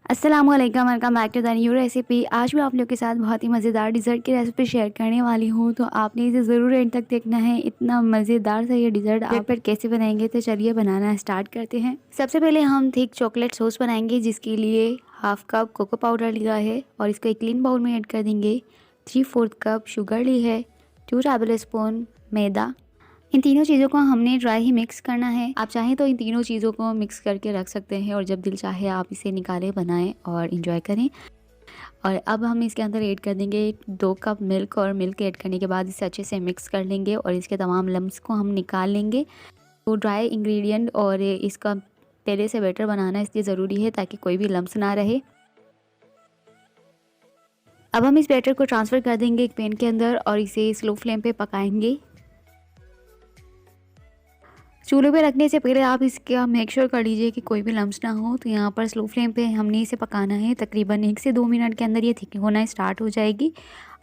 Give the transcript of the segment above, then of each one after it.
अस्सलामुअलैकुम, welcome back to the new recipe. आज मैं आप लोग के साथ बहुत ही मज़ेदार डिज़र्ट की रेसिपी शेयर करने वाली हूँ, तो आपने इसे ज़रूर एंड तक देखना है। इतना मज़ेदार सा ये डिज़र्ट आप पर कैसे बनाएंगे, तो चलिए बनाना स्टार्ट करते हैं। सबसे पहले हम थिक चॉकलेट सॉस बनाएंगे, जिसके लिए हाफ कप कोको पाउडर लिया है और इसको एक क्लीन बाउल में ऐड कर देंगे। 3/4 कप शुगर ली है, 2 टेबल स्पून मैदा। इन तीनों चीज़ों को हमने ड्राई ही मिक्स करना है। आप चाहें तो इन तीनों चीज़ों को मिक्स करके रख सकते हैं और जब दिल चाहे आप इसे निकालें, बनाएं और इंजॉय करें। और अब हम इसके अंदर ऐड कर देंगे 2 कप मिल्क, और मिल्क ऐड करने के बाद इसे अच्छे से मिक्स कर लेंगे और इसके तमाम लम्स को हम निकाल लेंगे। तो ड्राई इंग्रेडिएंट और इसका पहले से बैटर बनाना इसलिए ज़रूरी है ताकि कोई भी लम्स ना रहे। अब हम इस बैटर को ट्रांसफ़र कर देंगे एक पैन के अंदर और इसे स्लो फ्लेम पे पकाएंगे। चूल्हे पे रखने से पहले आप इसका मेक श्योर कर लीजिए कि कोई भी लम्स ना हो। तो यहाँ पर स्लो फ्लेम पे हमने इसे पकाना है। तकरीबन 1 से 2 मिनट के अंदर ये थिक होना स्टार्ट हो जाएगी।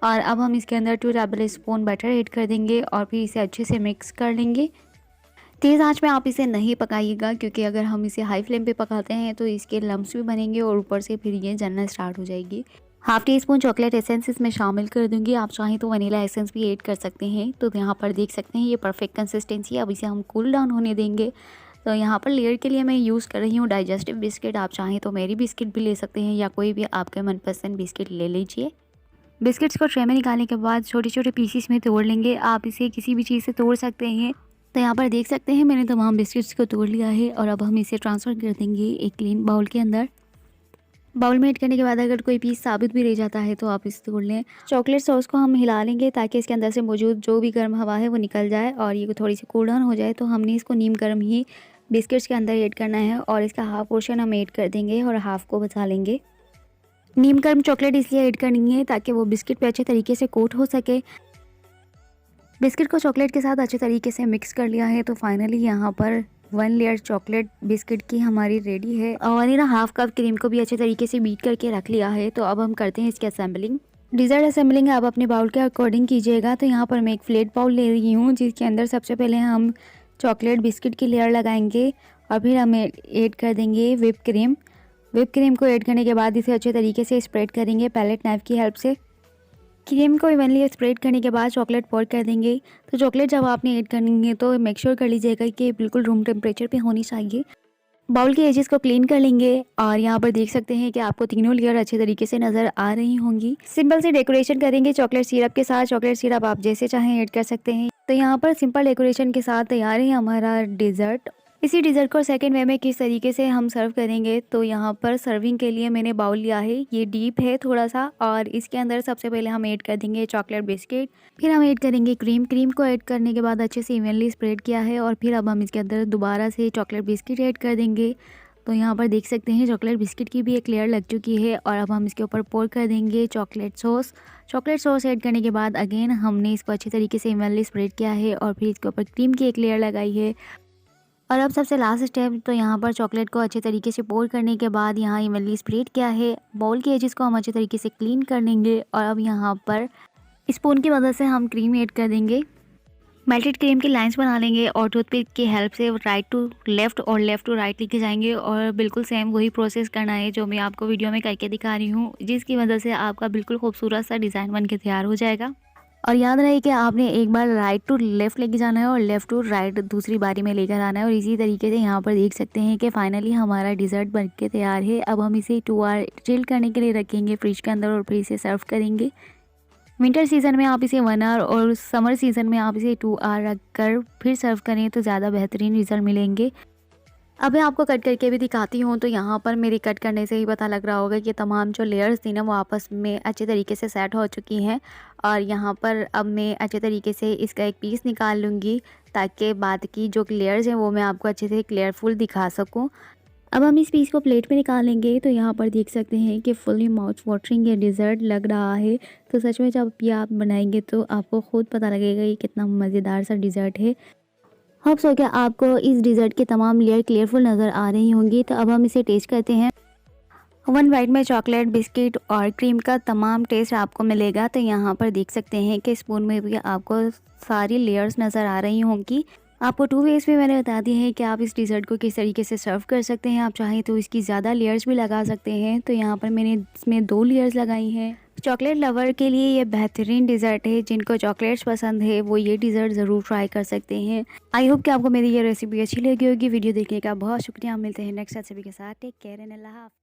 और अब हम इसके अंदर 2 टेबल स्पून बटर ऐड कर देंगे और फिर इसे अच्छे से मिक्स कर लेंगे। तेज़ आंच में आप इसे नहीं पकाइएगा, क्योंकि अगर हम इसे हाई फ्लेम पे पकाते हैं तो इसके लम्स भी बनेंगे और ऊपर से फिर ये जलना स्टार्ट हो जाएगी। Half tea spoon chocolate essence इसमें शामिल कर दूंगी। आप चाहें तो वनीला एसेंस भी ऐड कर सकते हैं। तो यहाँ पर देख सकते हैं ये परफेक्ट कंसिस्टेंसी है। अब इसे हम कूल डाउन होने देंगे। तो यहाँ पर लेयर के लिए मैं यूज़ कर रही हूँ डाइजेस्टिव बिस्किट। आप चाहें तो मेरी बिस्किट भी ले सकते हैं या कोई भी आपके मनपसंद बिस्किट ले लीजिए। बिस्किट्स को ट्रे में निकालने के बाद छोटे छोटे पीसीस में तोड़ लेंगे। आप इसे किसी भी चीज़ से तोड़ सकते हैं। तो यहाँ पर देख सकते हैं मैंने तमाम बिस्किट्स को तोड़ लिया है और अब हम इसे ट्रांसफ़र कर देंगे एक क्लीन बाउल के अंदर। बाउल में ऐड करने के बाद अगर कोई पीस साबित भी रह जाता है तो आप इसे तोड़ लें। चॉकलेट सॉस को हम हिला लेंगे ताकि इसके अंदर से मौजूद जो भी गर्म हवा है वो निकल जाए और ये थोड़ी सी कूल डाउन हो जाए। तो हमने इसको नीम गर्म ही बिस्किट्स के अंदर ऐड करना है और इसका हाफ पोर्शन हम ऐड कर देंगे और हाफ को बचा लेंगे। नीम गर्म चॉकलेट इसलिए ऐड करनी है ताकि वो बिस्किट पे अच्छे तरीके से कोट हो सके। बिस्किट को चॉकलेट के साथ अच्छे तरीके से मिक्स कर लिया है। तो फाइनली यहाँ पर 1 लेयर चॉकलेट बिस्किट की हमारी रेडी है। और ये ना हाफ कप क्रीम को भी अच्छे तरीके से बीट करके रख लिया है। तो अब हम करते हैं इसकी असेंबलिंग। डिज़र्ट असेंबलिंग आप अपने बाउल के अकॉर्डिंग कीजिएगा। तो यहाँ पर मैं एक फ्लैट बाउल ले रही हूँ, जिसके अंदर सबसे पहले हम चॉकलेट बिस्किट की लेयर लगाएंगे और फिर हम ऐड कर देंगे व्हिप क्रीम। व्हिप क्रीम को ऐड करने के बाद इसे अच्छे तरीके से स्प्रेड करेंगे पैलेट नाइफ की हेल्प से। क्रीम को इवनली स्प्रेड करने के बाद चॉकलेट पोर कर देंगे। तो चॉकलेट जब आपने ऐड करनी है तो मेक श्योर कर लीजिएगा कि बिल्कुल रूम टेम्परेचर पे होनी चाहिए। बाउल के एजेस को क्लीन कर लेंगे और यहाँ पर देख सकते हैं कि आपको तीनों लेयर अच्छे तरीके से नज़र आ रही होंगी। सिंपल से डेकोरेशन करेंगे चॉकलेट सिरप के साथ। चॉकलेट सिरप आप जैसे चाहें ऐड कर सकते हैं। तो यहाँ पर सिंपल डेकोरेशन के साथ तैयार है हमारा डिज़र्ट। इसी डिज़र्ट को सेकंड वे में किस तरीके से हम सर्व करेंगे, तो यहाँ पर सर्विंग के लिए मैंने बाउल लिया है। ये डीप है थोड़ा सा और इसके अंदर सबसे पहले हम ऐड कर देंगे चॉकलेट बिस्किट, फिर हम ऐड करेंगे क्रीम। क्रीम को ऐड करने के बाद अच्छे से इवनली स्प्रेड किया है और फिर अब हम इसके अंदर दोबारा से चॉकलेट बिस्किट ऐड कर देंगे। तो यहाँ पर देख सकते हैं चॉकलेट बिस्किट की भी एक लेयर लग चुकी है और अब हम इसके ऊपर पोर कर देंगे chocolate sauce. Chocolate sauce add करने के बाद अगेन हमने इसको अच्छे तरीके से इवनली स्प्रेड किया है और फिर इसके ऊपर क्रीम की एक लेयर लगाई है। और अब सबसे लास्ट स्टेप, तो यहाँ पर चॉकलेट को अच्छे तरीके से पोर करने के बाद यहाँ इवनली स्प्रेड किया है। बाउल के एजेस को हम अच्छे तरीके से क्लीन कर लेंगे और अब यहाँ पर स्पून की मदद से हम क्रीम ऐड कर देंगे। मेल्टेड क्रीम की लाइंस बना लेंगे और टूथपिक की हेल्प से राइट टू लेफ़्ट और लेफ़्ट टू राइट लेके जाएंगे और बिल्कुल सेम वही प्रोसेस करना है जो मैं आपको वीडियो में करके दिखा रही हूँ, जिसकी वजह से आपका बिल्कुल खूबसूरत सा डिज़ाइन बन के तैयार हो जाएगा। और याद रहे कि आपने एक बार राइट टू लेफ़्ट लेके जाना है और लेफ़्ट टू राइट दूसरी बारी में लेकर आना है। और इसी तरीके से यहाँ पर देख सकते हैं कि फाइनली हमारा डिज़र्ट बन के तैयार है। अब हम इसे 2 आवर चिल करने के लिए रखेंगे फ्रिज के अंदर और फिर इसे सर्व करेंगे। विंटर सीज़न में आप इसे 1 आवर और समर सीज़न में आप इसे 2 आवर रख कर फिर सर्व करें तो ज़्यादा बेहतरीन रिज़ल्ट मिलेंगे। अब मैं आपको कट करके भी दिखाती हूँ। तो यहाँ पर मेरे कट करने से ही पता लग रहा होगा कि तमाम जो लेयर्स थी ना वो आपस में अच्छे तरीके से सेट हो चुकी हैं। और यहाँ पर अब मैं अच्छे तरीके से इसका एक पीस निकाल लूँगी ताकि बाद की जो लेयर्स हैं वो मैं आपको अच्छे से क्लियरफुल दिखा सकूँ। अब हम इस पीस को प्लेट में निकालेंगे। तो यहाँ पर देख सकते हैं कि फुली माउथ वाटरिंग ये डिज़र्ट लग रहा है। तो सच में जब ये आप बनाएंगे तो आपको ख़ुद पता लगेगा ये कितना मज़ेदार सा डिज़र्ट है। होप्स हो क्या आपको इस डिज़र्ट के तमाम लेयर क्लियरफुल नज़र आ रही होंगी। तो अब हम इसे टेस्ट करते हैं। 1 बाइट में चॉकलेट बिस्किट और क्रीम का तमाम टेस्ट आपको मिलेगा। तो यहाँ पर देख सकते हैं कि स्पून में भी आपको सारी लेयर्स नज़र आ रही होंगी। आपको 2 वेज़ में मैंने बता दिया है कि आप इस डिज़र्ट को किस तरीके से सर्व कर सकते हैं। आप चाहें तो इसकी ज़्यादा लेयर्स भी लगा सकते हैं। तो यहाँ पर मैंने इसमें 2 लेयर्स लगाई हैं। चॉकलेट लवर के लिए ये बेहतरीन डिज़र्ट है। जिनको चॉकलेट्स पसंद है वो ये डिज़र्ट ज़रूर ट्राई कर सकते हैं। आई होप कि आपको मेरी ये रेसिपी अच्छी लगी होगी। वीडियो देखने का बहुत शुक्रिया। मिलते हैं नेक्स्ट रेसिपी के साथ। टेक केयर एंड अल्लाह हाफ़िज़।